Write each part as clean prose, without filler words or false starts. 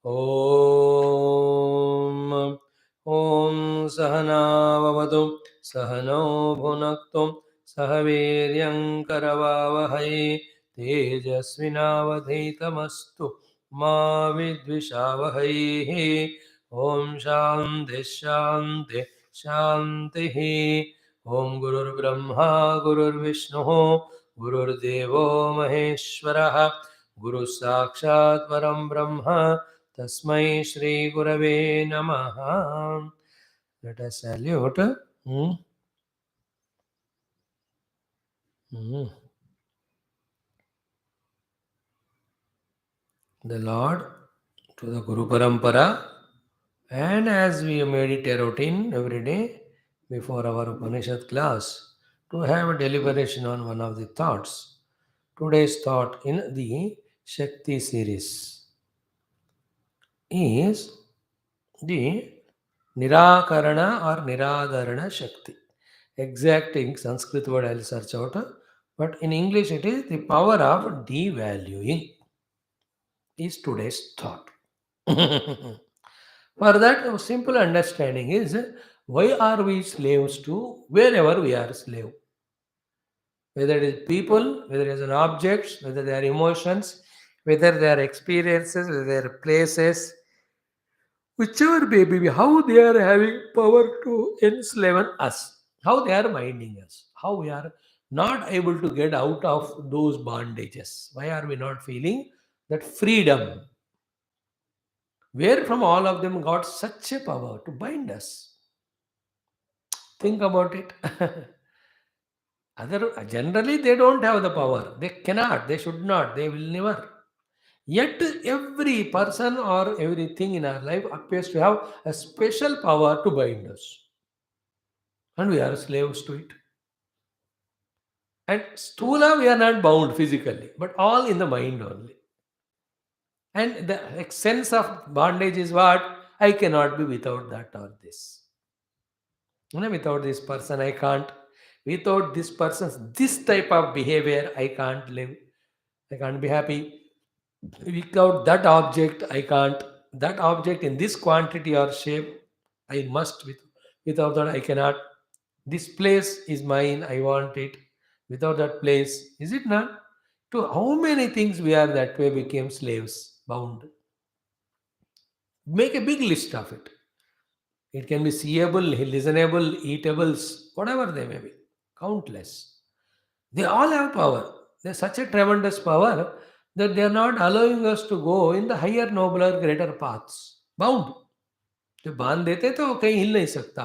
Om Om Sahanavavatu Sahano Bhunaktum Sahaviryam Karavavahai Tejasvinavadhitamastu Ma Vidvishavahai. Om Shanti Shanti Shanti. Om Gurur Brahma Gurur Vishnu Gurur Devo Maheshwaraha Guru Sakshat Param Brahma Tasmai Shri Gurave Namaha. Let us salute the Lord to the Guru Parampara, and as we made it a routine every day before our Upanishad class to have a deliberation on one of the thoughts. Today's thought in the Shakthi series is the Nirakarana or Niraadarana Shakti. Exact in Sanskrit word I'll search out, but in English it is the power of devaluing is today's thought. For that, a simple understanding is why are we slaves to wherever we are slave? Whether it is people, whether it is an objects, whether they are emotions, whether they are experiences, whether they are places, whichever may be, how they are having power to enslave us, how they are binding us, how we are not able to get out of those bondages. Why are we not feeling that freedom? Where from all of them got such a power to bind us? Think about it. Generally, they don't have the power. They cannot, they should not, they will never. Yet, every person or everything in our life appears to have a special power to bind us. And we are slaves to it. And stula, we are not bound physically, but all in the mind only. And the sense of bondage is what? I cannot be without that or this. Without this person, I can't. Without this person's this type of behavior, I can't live. I can't be happy. Without that object, I can't. That object in this quantity or shape, I must. Without that, I cannot. This place is mine. I want it. Without that place, is it not? To how many things we are that way became slaves, bound. Make a big list of it. It can be seeable, listenable, eatables, whatever they may be. Countless. They all have power. There's such a tremendous power that they are not allowing us to go in the higher, nobler, greater paths. Bound. जो बांध देते तो वो कहीं हिल नहीं सकता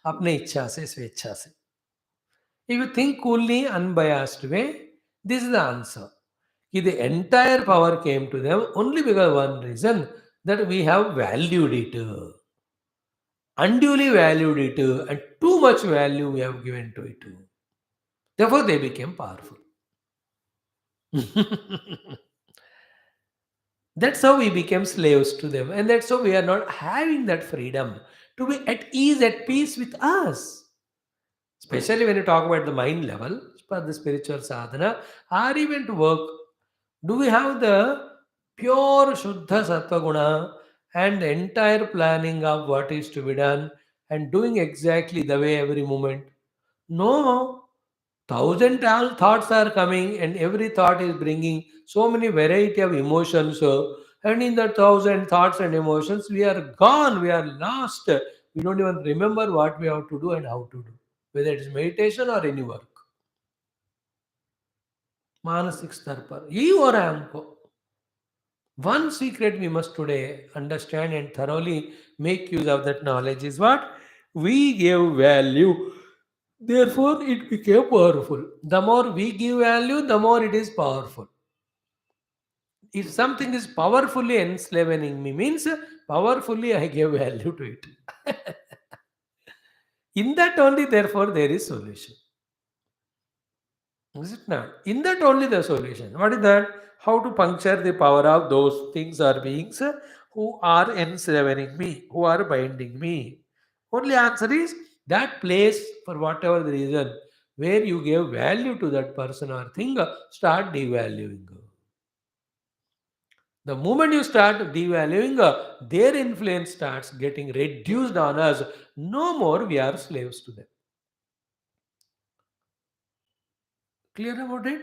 अपने इच्छा से स्वेच्छा से. If you think coolly, unbiased way, this is the answer. The entire power came to them only because one reason that we have valued it, unduly valued it, and too much value we have given to it. Therefore, they became powerful. That's how we became slaves to them, and that's how we are not having that freedom to be at ease, at peace with us. Especially when you talk about the mind level, for the spiritual sadhana, or even to work, do we have the pure Shuddha Sattva Guna and the entire planning of what is to be done and doing exactly the way every moment? No. Thousand thoughts are coming, and every thought is bringing so many variety of emotions. And in the thousand thoughts and emotions, we are gone, we are lost. We don't even remember what we have to do and how to do, whether it is meditation or any work. मानसिक स्तर पर यही हो रहा है हमको. One secret we must today understand and thoroughly make use of that knowledge is what? We give value. Therefore, it became powerful. The more we give value, the more it is powerful. If something is powerfully enslaving me, means powerfully I give value to it. In that only, therefore, there is solution. Is it not? In that only the solution. What is that? How to puncture the power of those things or beings who are enslaving me, who are binding me. Only answer is that place, for whatever the reason, where you give value to that person or thing, start devaluing. The moment you start devaluing, their influence starts getting reduced on us. No more we are slaves to them. Clear about it?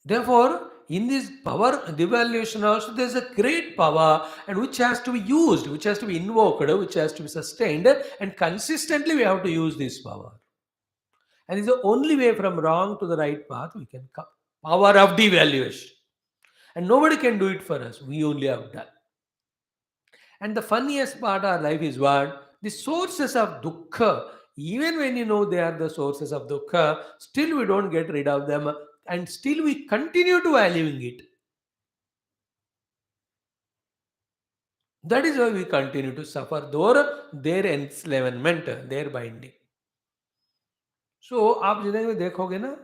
Therefore, in this power devaluation also, there is a great power and which has to be used, which has to be invoked, which has to be sustained, and consistently we have to use this power. And it's the only way from wrong to the right path we can come. Power of devaluation. And nobody can do it for us. We only have done. And the funniest part of our life is what? The sources of dukkha. Even when you know they are the sources of dukkha, still we don't get rid of them and still we continue to valuing it. That is why we continue to suffer their enslavement, their binding. सो आप जिंदगी में देखोगे ना,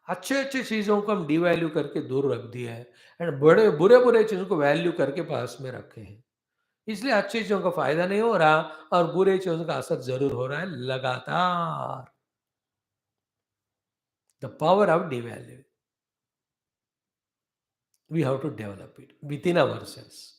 अच्छे अच्छे चीज़ों को हम डिवैल्यू करके दूर रख दिया है एंड बड़े बुरे बुरे चीज़ों को वैल्यू करके पास में रखे हैं. इसलिए अच्छी चीज़ों का फ़ायदा नहीं हो रहा और बुरे चीज़ों का असर ज़रूर हो रहा है लगातार. The power of devalue we have to develop it within ourselves.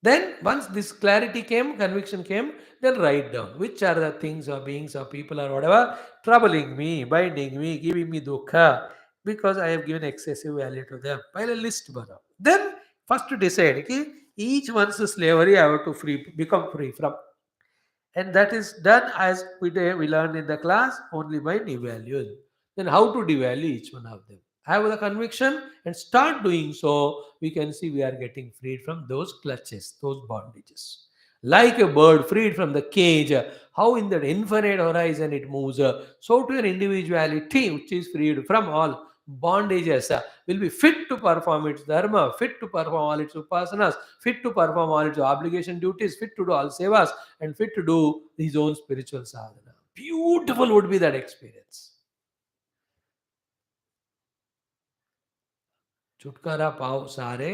Then, once this clarity came, conviction came, then write down which are the things or beings or people or whatever troubling me, binding me, giving me dukkha because I have given excessive value to them. File a list bana. Then, first to decide कि each one's slavery I have to become free from. And that is done as we learned in the class only by devaluing. Then how to devalue each one of them? Have the conviction and start doing so, we can see we are getting freed from those clutches, those bondages. Like a bird freed from the cage, how in that infinite horizon it moves, so to your individuality, which is freed from all bondages, will be fit to perform its dharma, fit to perform all its upasanas, fit to perform all its obligation duties, fit to do all sevas, and fit to do his own spiritual sadhana. Beautiful would be that experience. छुटकारा पाओ सारे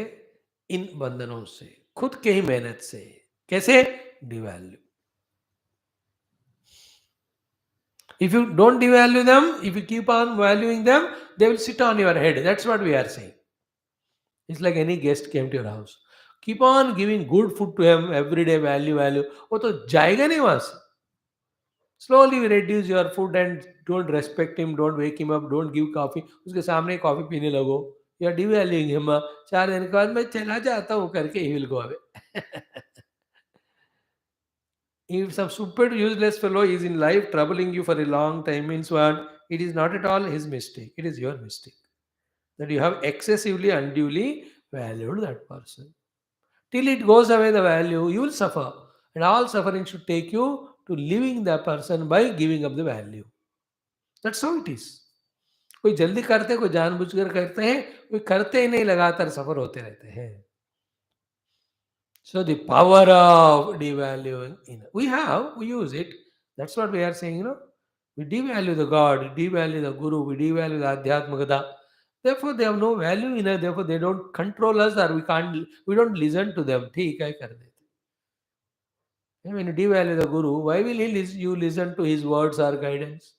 इन बंधनों से खुद के ही मेहनत से. कैसे? Devalue. If you don't devalue them, if you keep on valuing them, they will sit on your head. That's what we are saying. It's like any guest came to your house. Keep on giving good food to him every day, value, value. वो तो जाएगा नहीं वहां से. Slowly reduce your food and don't respect him, don't wake him up, don't give coffee. उसके सामने coffee पीने लगो. You are devaluing him. 4 दिन के बाद मैं चला जाता हूँ करके he will go away. If some stupid, useless fellow is in life troubling you for a long time, means what? It is not at all his mistake. It is your mistake. That you have excessively, unduly valued that person. Till it goes away the value, you will suffer. And all suffering should take you to leaving the person by giving up the value. That's how it is. कोई जल्दी करते कोई जानबूझकर करते हैं कोई करते ही नहीं लगातार सफर होते रहते हैं. So the power of devaluing, we use it. That's what we are saying, We devalue the God, we devalue the Guru, we devalue the Adhyatmakata. Therefore, they have no value in us. Therefore, they don't control us, or we don't listen to them. ठीक है कर देते. And when you devalue the Guru, why will you listen to his words or guidance?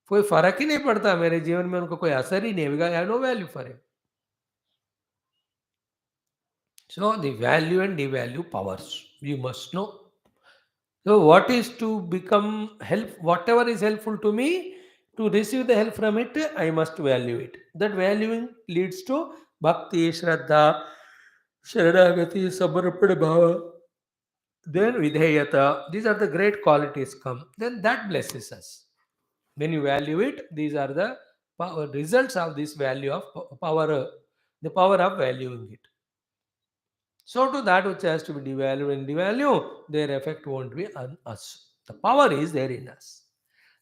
कोई फर्क ही नहीं पड़ता मेरे जीवन में उनको कोई असर ही नहीं. I have no value for him. So the value and devalue powers you must know. So what is to become help? Whatever is helpful to me, to receive the help from it, I must value it. That valuing leads to bhakti, shraddha, sharanagati, samarpana bhava, then vidheyata. These are the great qualities come. Then that blesses us. When you value it, these are the results of this value of power, the power of valuing it. So to that which has to be devalued and devalue, their effect won't be on us. The power is there in us.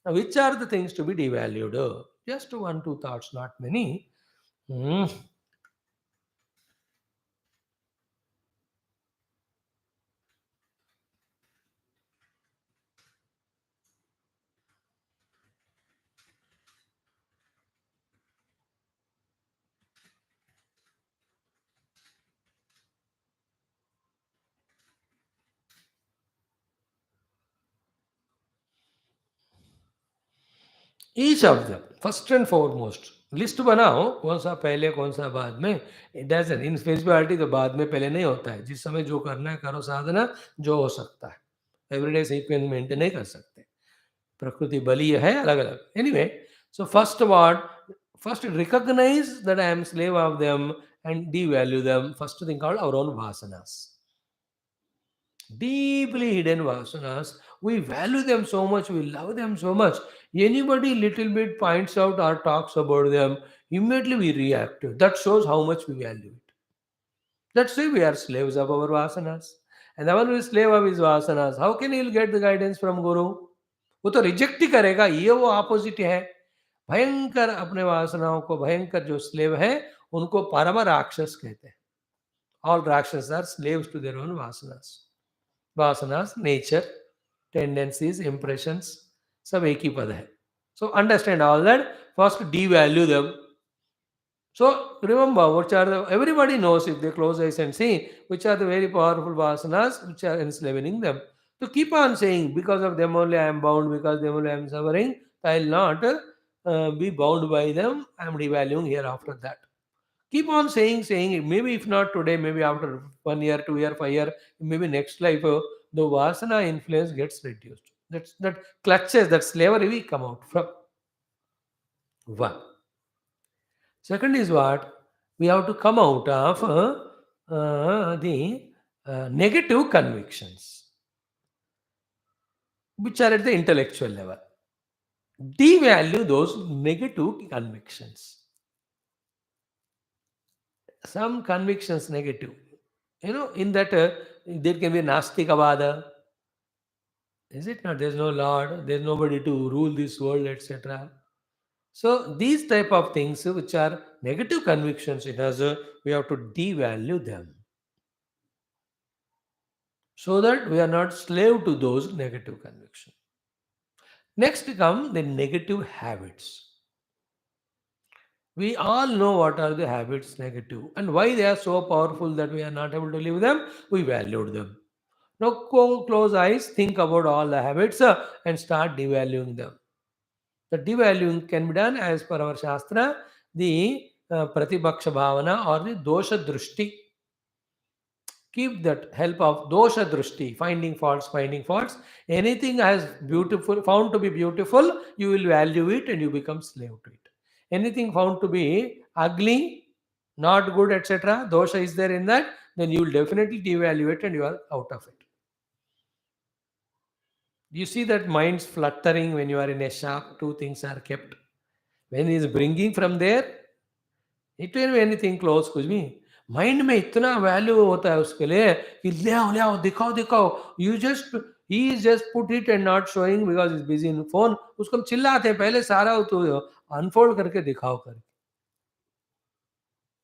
Now, which are the things to be devalued? Just one, two thoughts, not many. Hmm. Each of them, first and foremost, list बनाओ कौन सा पहले कौन सा बाद में. It doesn't in spirituality तो बाद में पहले नहीं होता है. जिस समय जो करना है करो साधना, जो हो सकता है. एवरीडे सीक्वेंस मेंटेन नहीं कर सकते. प्रकृति बलीय है अलग अलग. Anyway, so first what, first recognize that I am slave of them and devalue them. First thing called our own vasanas, deeply hidden vasanas. We value them so much, we love them so much. Anybody little bit points out or talks about them, immediately we react. That shows how much we value it. That's why we are slaves of our vasanas. And the one who is slave of his vasanas, how can he get the guidance from Guru? वो तो reject ही करेगा. ये वो opposite है. भयंकर अपने वासनाओं को भयंकर जो स्लेव है, उनको परम राक्षस कहते हैं. All rakshas are slaves to their own vasanas. Vasanas nature, tendencies, impressions, सब एक ही पद है. So understand all that. First devalue them. So remember, which are the, everybody knows if they close eyes and see which are the very powerful vasanas which are enslaving them. So keep on saying, because of them only I am bound, because them only I am suffering. I will not be bound by them. I am devaluing here after that. Keep on saying it. Maybe if not today, maybe after 1 year, 2 year, 5 year, maybe next life, the vasana influence gets reduced. That clutches, that slavery we come out from. One. Second is what? We have to come out of the negative convictions, which are at the intellectual level. Devalue those negative convictions. Some convictions negative. In that there can be Nastikavada. Is it not? There's no Lord, there's nobody to rule this world, etc. So these type of things which are negative convictions in us, we have to devalue them, so that we are not slave to those negative convictions. Next come the negative habits. We all know what are the habits negative and why they are so powerful that we are not able to live them. We valued them. Now close eyes, think about all the habits and start devaluing them. The devaluing can be done as per our Shastra, the Pratibhaksha Bhavana or the Dosha Drushti. Keep that help of dosha drushti, finding faults. Anything as beautiful, found to be beautiful, you will value it and you become slave to it. Anything found to be ugly, not good, etc., dosha is there in that, then you will definitely devalue it and you are out of it. You see that mind's fluttering when you are in a shop, two things are kept. When he is bringing from there, it will be anything close कुछ भी. Mind में इतना value होता है उसके लिए कि ले आओ दिखाओ दिखाओ. You just he is just put it and not showing because is busy in phone. उसको हम चिल्लाते हैं पहले सारा तो अनफोल्ड करके दिखाओ कर.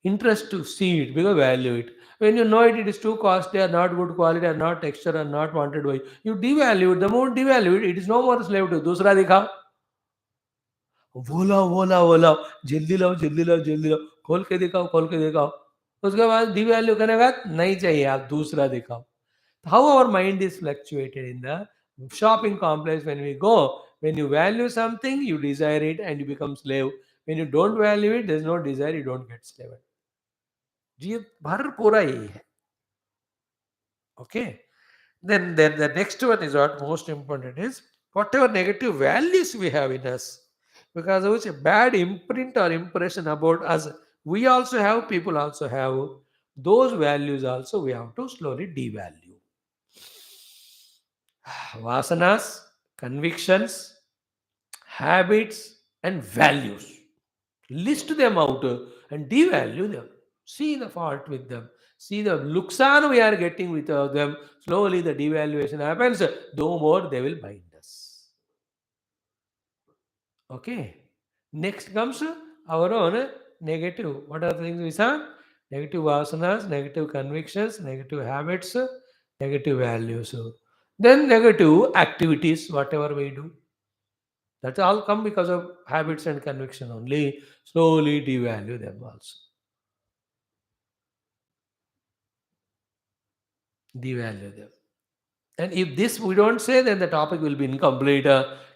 Interest to see it because value it. when you know it is too costly or not good quality or not texture or not wanted by you devalue it. The more devalue it, it is no more slave to दूसरा दिखाओ. वो लाओ वो लाओ वो लाओ, जल्दी लाओ जल्दी लाओ जल्दी लाओ, खोल के दिखाओ खोल के दिखाओ. उसके बाद डिवैल्यू करने के बाद नहीं चाहिए, आप दूसरा दिखाओ. How our mind is fluctuated in the shopping complex when we go. When you value something, you desire it and you become slave. When you don't value it, there's no desire, you don't get slave. जी भर पूरा यही है. Okay. Then the next one is what most important is whatever negative values we have in us, because of which a bad imprint or impression about us we also have, people also have, those values also we have to slowly devalue. Vasanas, convictions, habits, and values. List them out and devalue them. See the fault with them. See the luksan we are getting with them. Slowly the devaluation happens. No more they will bind us. Okay. Next comes our own negative. What are the things we saw? Negative vasanas, negative convictions, negative habits, negative values. Then negative activities, whatever we do. That all come because of habits and conviction only. Slowly devalue them also. Devalue them. And if this we don't say, then the topic will be incomplete.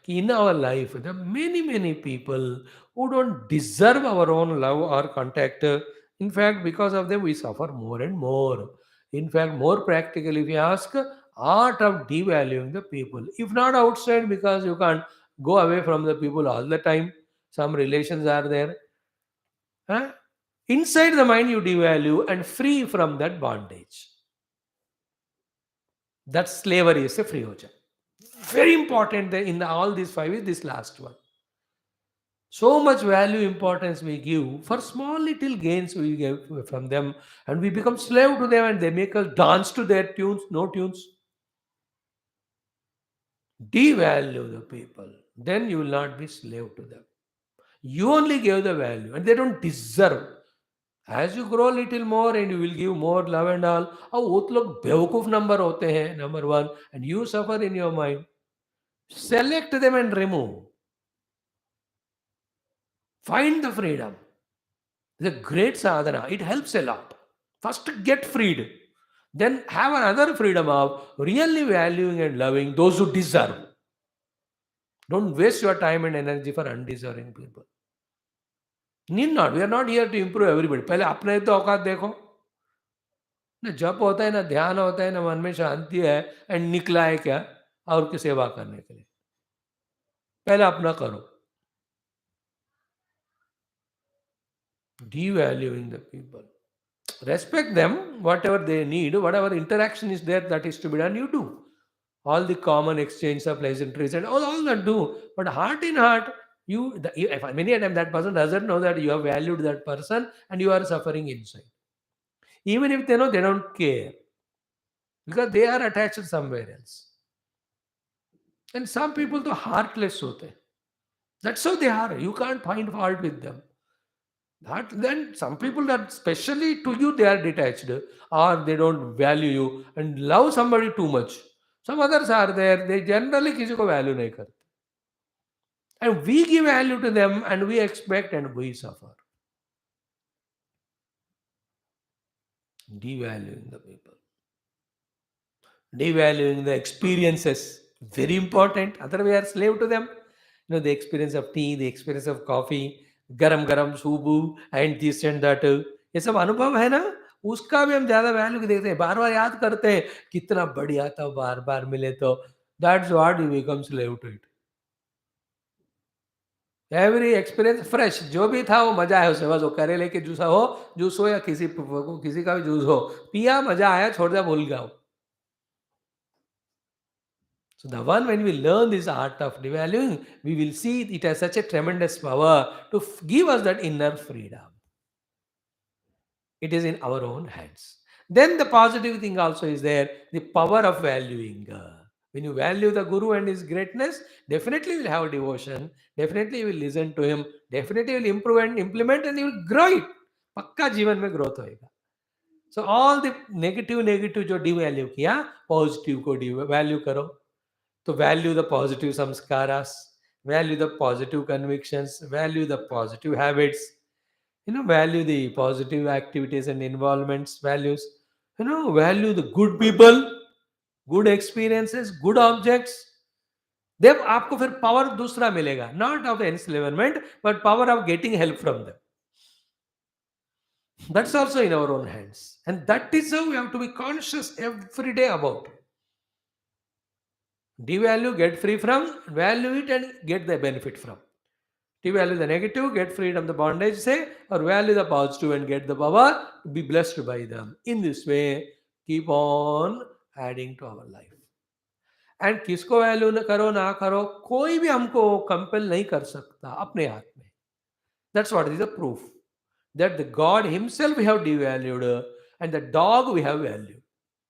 in our life, there are many, many people who don't deserve our own love or contact. In fact, because of them, we suffer more and more. In fact, more practically, if you ask, art of devaluing the people. If not outside, because you can't go away from the people all the time, some relations are there. Huh? Inside the mind, you devalue and free from that bondage. That slavery is a free oja. Very important that in all these five is this last one. So much value importance we give for small little gains we get from them, and we become slave to them, and they make us dance to their tunes, no tunes. Devalue the people, then you will not be slave to them. You only give the value, and they don't deserve. As you grow little more and you will give more love and all, अब वो तो लोग बेवकूफ number होते हैं, number one, and you suffer in your mind. Select them and remove. Find the freedom. It's a great sadhana. It helps a lot. First, get freed. Then have another freedom of really valuing and loving those who deserve. Don't waste your time and energy for undeserving people. Need not. We are not here to improve everybody. पहले अपने तो औकात देखो. ना जप होता है, ना ध्यान होता है, ना मन में शांति है, एंड निकला है क्या और की सेवा करने के लिए. पहले अपना करो. Devaluing the people. Respect them, whatever they need, whatever interaction is there that is to be done, you do. All the common exchange of pleasantries and all that do. But heart in heart, if many a time that person doesn't know that you have valued that person and you are suffering inside. Even if they know, they don't care because they are attached somewhere else. And some people to heartless hote. That's how they are. You can't find fault with them. That then some people that specially to you they are detached or they don't value you and love somebody too much. Some others are there, they generally किसी को value नहीं करते. And we give value to them and we expect and we suffer. Devaluing the people. Devaluing the experiences. Very important. Otherwise, we are slave to them. The experience of tea, the experience of coffee, गरम गरम सूबू and this and that, ये सब अनुभव है ना, उसका भी हम ज्यादा वैल्यू देखते हैं, बार बार याद करते हैं कितना बढ़िया था, बार बार मिले तो that's what we become slave to it. Every experience fresh, जो भी था वो मजा है उसमें, बस वो करेले के जूस हो या किसी का भी जूस हो, पिया मजा आया, छोड़ दिया, भूल गया. So the one when we learn this art of devaluing, we will see it has such a tremendous power to give us that inner freedom. It is in our own hands. Then the positive thing also is there, the power of valuing. When you value the Guru and his greatness, definitely you will have devotion, definitely you will listen to him, definitely you will improve and implement and you will grow it. पक्का जीवन में growth होएगा. So all the negative जो devalue किया, positive को devalue करो. To value the positive samskaras, value the positive convictions, value the positive habits, value the positive activities and involvements, values, value the good people, good experiences, good objects. देव आपको फिर power दूसरा मिलेगा, not of enslavement but power of getting help from them. That's also in our own hands, and that is how we have to be conscious every day about. Devalue, get free from, value it and get the benefit from. Devalue the negative, get freedom the bondage, say, or value the positive and get the power, be blessed by them. In this way, keep on adding to our life. And किसको value न करो ना करो, कोई भी हमको compel नहीं कर सकता अपने हाथ में. That's what is the proof that the god himself we have devalued and the dog we have value.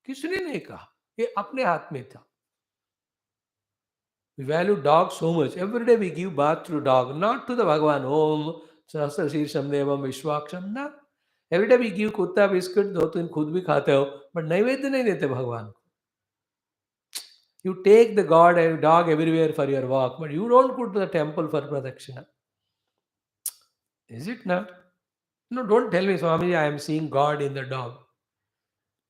किसने नहीं कहा, ये अपने हाथ में था. We value dog so much. Every day we give bath to dog, not to the Bhagavan. Om Sahasra Shirsham Devam Vishwaksham. Na. Every day we give kutta biscuit, दो तीन खुद भी खाते हो, but नैवेद्य नहीं देते भगवान को. You take the god and dog everywhere for your walk, but you don't go to the temple for pradakshina. Is it not? No, don't tell me, Swami, I am seeing God in the dog.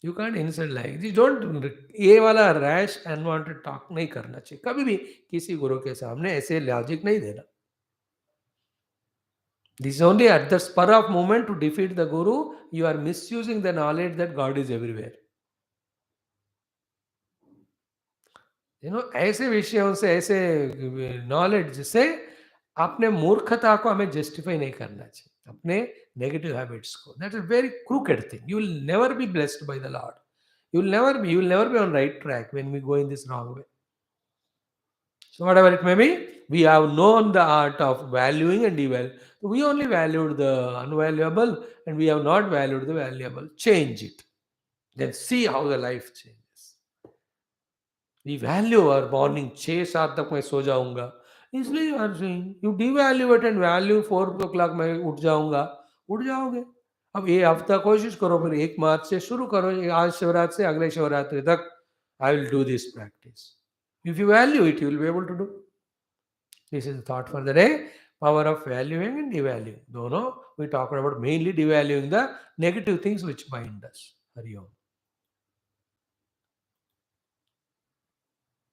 You can't insult like ji don't ये वाला rash unwanted talk नहीं करना चाहिए कभी भी किसी गुरु के सामने ऐसे लॉजिक नहीं देना this only at the spur of moment to defeat the guru you are misusing the knowledge that god is everywhere ऐसे विषयों से ऐसे नॉलेज से अपने मूर्खता को हमें जस्टिफाई नहीं करना चाहिए अपने नेगेटिव हैबिट्स को that is very crooked thing you will never be blessed by the Lord you will never be on right track when we go in this wrong way. So whatever it may be, we have known the art of valuing and devaluing. We only valued the unvaluable and we have not valued the valuable. Change it. Then see how the life changes. We value our morning 6-7 तक मैं सो जाऊंगा इसलिए you are saying you devaluate and value 4 o'clock मैं उठ जाऊंगा उठ जाओगे अब ये हफ्ता कोशिश करो फिर 1 मार्च से शुरू करो ये आज शिवरात्रि से अगले शिवरात्रि तक I will do this practice if you value it you will be able to do this is thought for the day power of valuing and devaluing dono we talked about mainly devaluing the negative things which bind us hari om